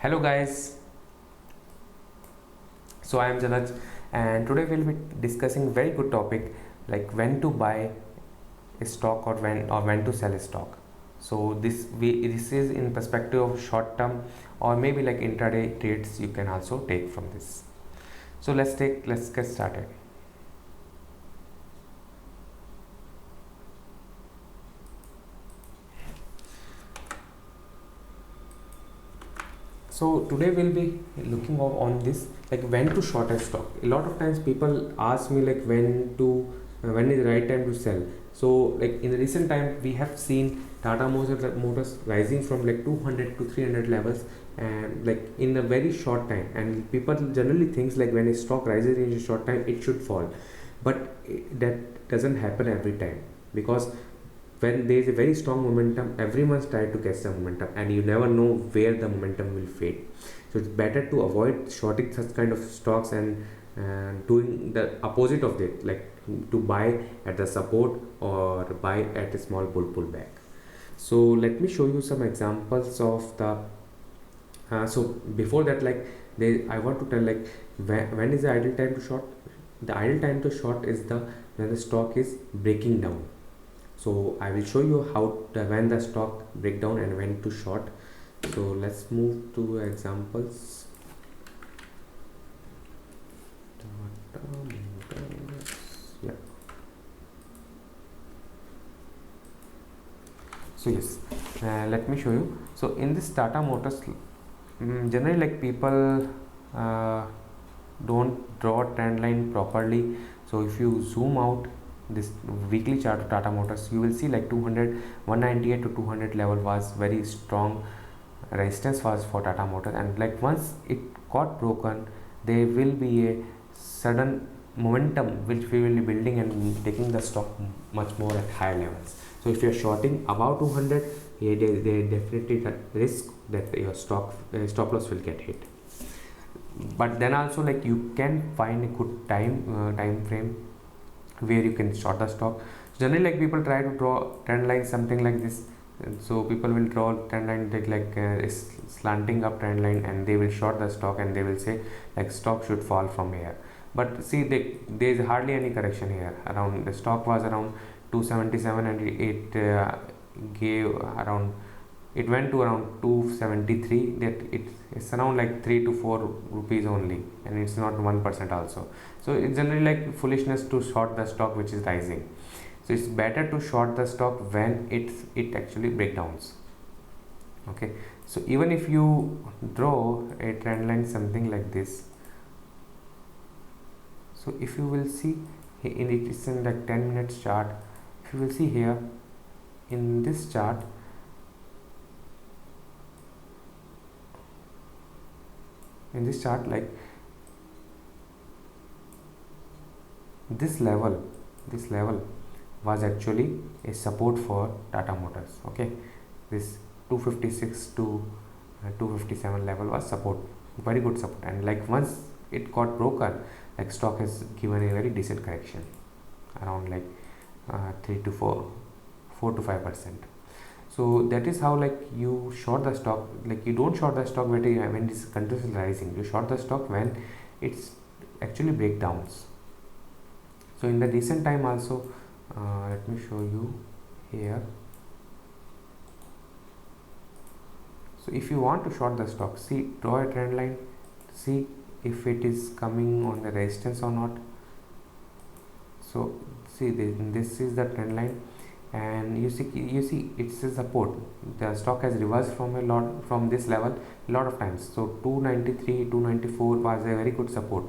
Hello guys, so I am Jalaj and today we'll be discussing very good topic like when to buy a stock or when to sell a stock. So this is in perspective of short term or maybe like intraday trades you can also take from this. So let's get started. So today we'll be looking on this like when to short a stock. A lot of times people ask me like when is the right time to sell. So like in the recent time we have seen Tata Motors rising from like 200 to 300 levels and like in a very short time, and people generally thinks like when a stock rises in a short time it should fall, but that doesn't happen every time, because when there is a very strong momentum everyone's try to catch the momentum and you never know where the momentum will fade. So it's better to avoid shorting such kind of stocks and doing the opposite of it, like to buy at the support or buy at a small pullback. So let me show you some examples of the so before that, like I want to tell like when is the ideal time to short. The ideal time to short is the when the stock is breaking down. So I will show you when the stock breakdown and when to short. So let's move to examples. Yeah. So yes, let me show you. So in this Tata Motors, generally like people don't draw trend line properly. So if you zoom out this weekly chart of Tata Motors, you will see like 200 198 to 200 level was very strong resistance was for Tata Motors, and like once it got broken there will be a sudden momentum which we will be building and taking the stock much more at higher levels. So if you are shorting above 200, there definitely a risk that your stop loss will get hit. But then also like you can find a good time frame where you can short the stock. Generally like people try to draw trend line something like this, and so people will draw trend line like slanting up trend line and they will short the stock and they will say like stock should fall from here. But see, there is hardly any correction here. Around the stock was around 277 and it gave around, it went to around 273. That it's around like 3 to 4 rupees only, and it's not 1% also. So it's generally like foolishness to short the stock which is rising. So it's better to short the stock when it actually breakdowns. Okay, so even if you draw a trend line something like this, so if you will see in it is in like 10 minutes chart. If you will see here in this chart, like this level was actually a support for Tata Motors. Okay, this 256 to 257 level was support, very good support, and like once it got broken, like stock has given a very decent correction around like 3 to 4 to 5%. So that is how like you short the stock. Like you don't short the stock when it's continuously rising. You short the stock when it's actually breakdowns. So in the recent time also, let me show you here. So if you want to short the stock, see, draw a trend line, see if it is coming on the resistance or not. So see this is the trend line, and you see it's a support. The stock has reversed from this level a lot of times. So 293 294 was a very good support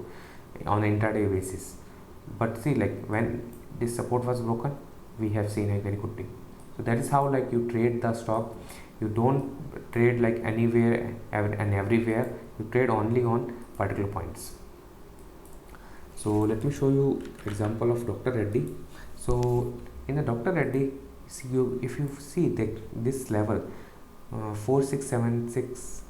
on intraday basis, but see like when this support was broken we have seen a very good thing. So that is how like you trade the stock. You don't trade like anywhere and everywhere. You trade only on particular points. So let me show you example of Dr. Reddy. So in the Dr. Reddy, if you see that this level 4676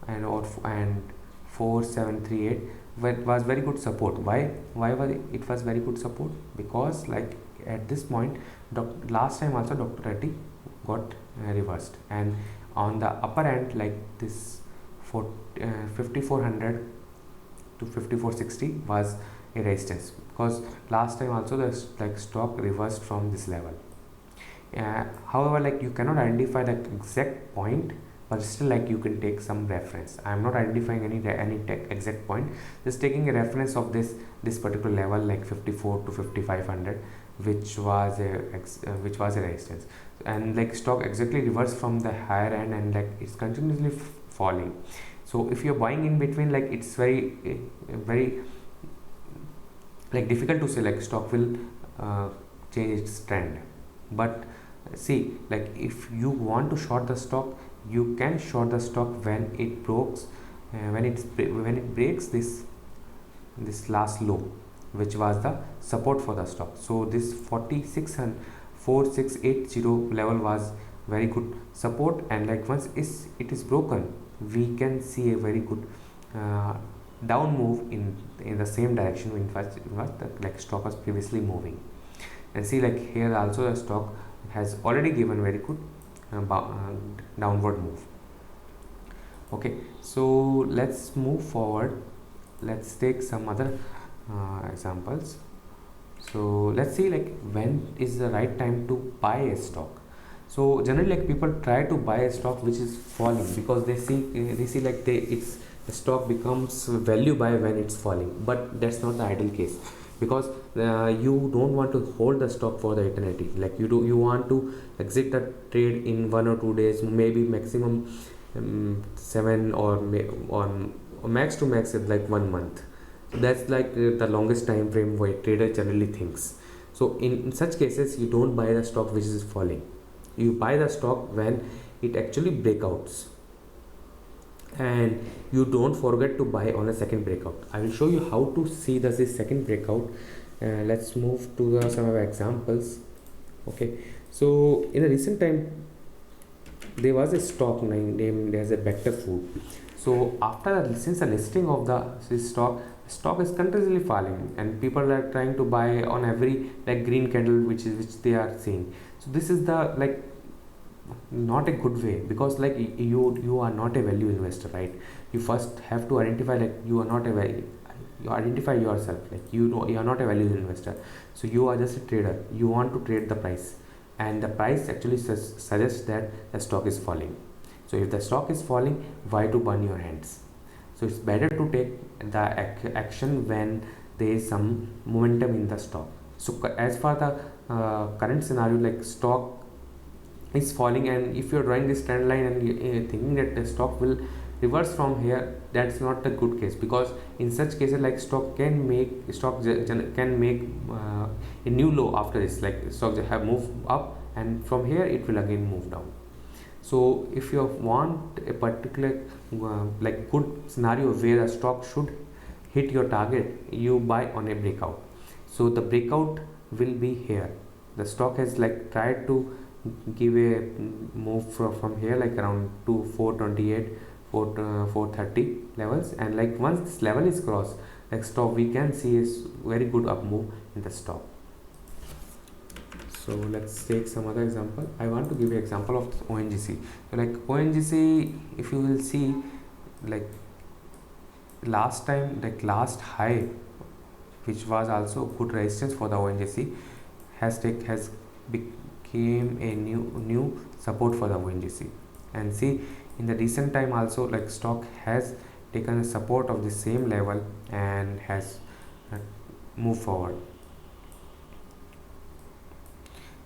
and 4738 was very good support. Why was it was very good support? Because like at this point, last time also Dr. Reddy got reversed, and on the upper end like this 5400 to 5460 was a resistance, because last time also the stock reversed from this level. However, like you cannot identify the exact point, but still like you can take some reference. I am not identifying any exact point, just taking a reference of this particular level, like 54 to 5500, which was a resistance, and like stock exactly reversed from the higher end, and like it's continuously falling. So if you're buying in between, like it's very like difficult to say like stock will change its trend. But see, like if you want to short the stock, you can short the stock when it when it breaks this last low, which was the support for the stock. So this 4680 level was very good support, and like once it is broken, we can see a very good down move in the same direction in fact what the like stock was previously moving. And see, like here also the stock has already given very good downward move. Okay, so let's move forward. Let's take some other examples. So let's see like when is the right time to buy a stock. So generally like people try to buy a stock which is falling, because they see like the stock becomes value buy when it's falling, but that's not the ideal case, because you don't want to hold the stock for the eternity. Like you want to exit the trade in 1 or 2 days, maybe maximum 7 or max to max is like 1 month. That's like the longest time frame where trader generally thinks. So in such cases, you don't buy the stock which is falling. You buy the stock when it actually breakouts, and you don't forget to buy on a second breakout. I will show you how to see this second breakout. Let's move to some of the examples. Okay, so in a recent time there was a stock named as a Bector Food. So since the listing of this stock is continuously falling, and people are trying to buy on every like green candle which they are seeing. So this is the like not a good way, because like you are not a value investor, right? You first have to identify like you are not a value, you identify yourself, like you know you are not a value investor. So you are just a trader, you want to trade the price, and the price actually suggests that the stock is falling. So if the stock is falling, why to burn your hands? So it's better to take the action when there is some momentum in the stock. So as for the current scenario, like stock is falling, and if you're drawing this trend line and thinking that the stock will reverse from here, that's not a good case, because in such cases like stock can make a new low after this, like stock have moved up and from here it will again move down. So if you want a particular like good scenario where a stock should hit your target, you buy on a breakout. So the breakout will be here. The stock has like tried to give a move from here like around to 428 430 levels, and like once this level is crossed, like stock we can see is very good up move in the stock. So let's take some other example. I want to give you example of ONGC. So like ONGC, if you will see, like last time, like last high, which was also good resistance for the ONGC, has became a new support for the ONGC. And see, in the recent time also, like stock has taken a support of the same level and has moved forward.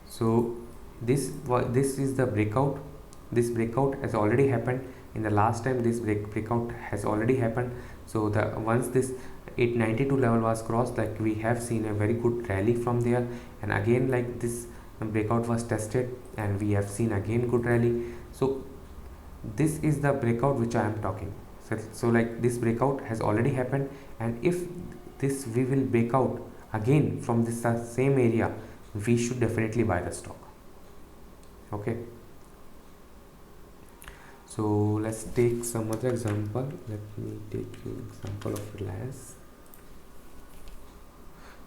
So this is the breakout. This breakout has already happened in the last time. This breakout has already happened. So the once this 892 level was crossed, like we have seen a very good rally from there, and again like this breakout was tested and we have seen again good rally. So this is the breakout which I am talking. So like this breakout has already happened, and if this we will break out again from this same area, we should definitely buy the stock. Okay, so let's take some other example. Let me take you example of Reliance.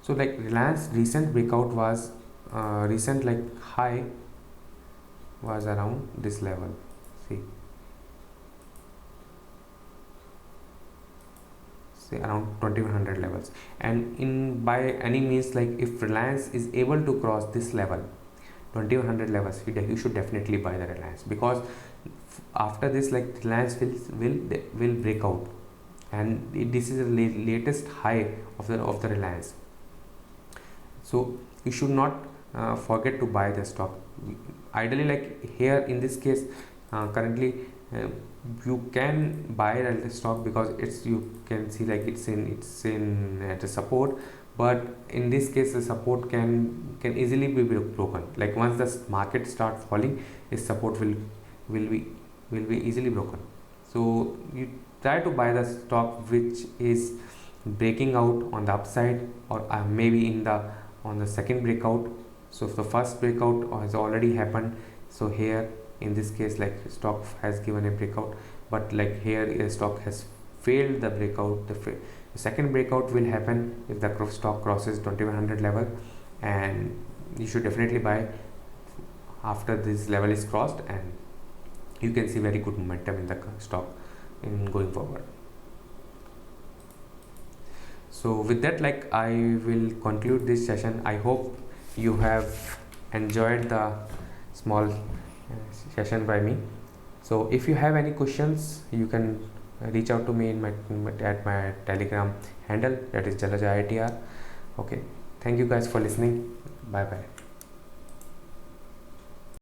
So like Reliance recent breakout was recent like high was around this level. See, say around 2100 levels. And in by any means, like if Reliance is able to cross this level 2100 levels, you should definitely buy the Reliance, because after this, like Reliance will break out, and this is the latest high of the Reliance. So you should not forget to buy the stock. Ideally, like here in this case, currently you can buy the stock because it's, you can see like it's in at a support, but in this case the support can easily be broken. Like once the market start falling, this support will be easily broken. So you try to buy the stock which is breaking out on the upside, or maybe in the on the second breakout. So if the first breakout has already happened, so here in this case, like stock has given a breakout, but like here a stock has failed the breakout. The second breakout will happen if the stock crosses 2100 level, and you should definitely buy after this level is crossed, and you can see very good momentum in the stock in going forward. So with that, like I will conclude this session. I hope you have enjoyed the small session by me. So if you have any questions, you can reach out to me in at my Telegram handle, that is Jalaj IITR. Okay, thank you guys for listening. Bye bye.